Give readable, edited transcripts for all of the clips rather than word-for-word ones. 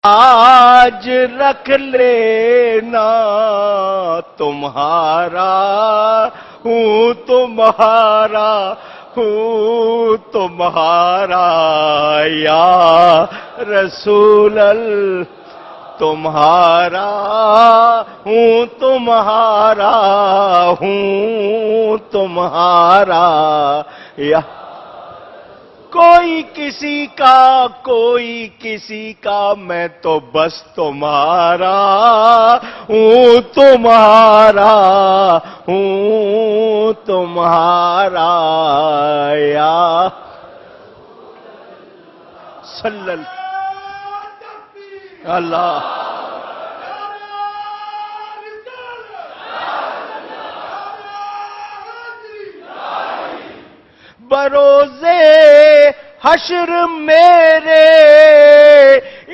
آج رکھ لینا تمہارا ہوں تمہارا ہوں تمہارا یا رسول اللہ تمہارا ہوں تمہارا ہوں تمہارا یا کوئی کسی کا میں تو بس تمہارا ہوں تمہارا ہوں تمہارا یا صلی اللہ بروزے حشر میرے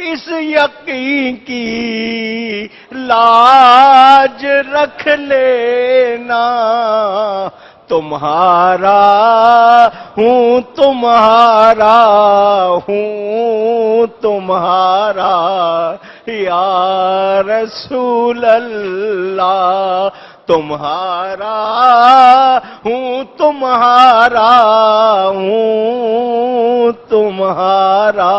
اس یقین کی لاج رکھ لینا تمہارا ہوں تمہارا ہوں تمہارا یا رسول اللہ تمہارا ہوں تمہارا ہوں تمہارا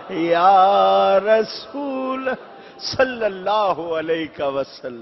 یا رسول صلی اللہ علیہ وسلم.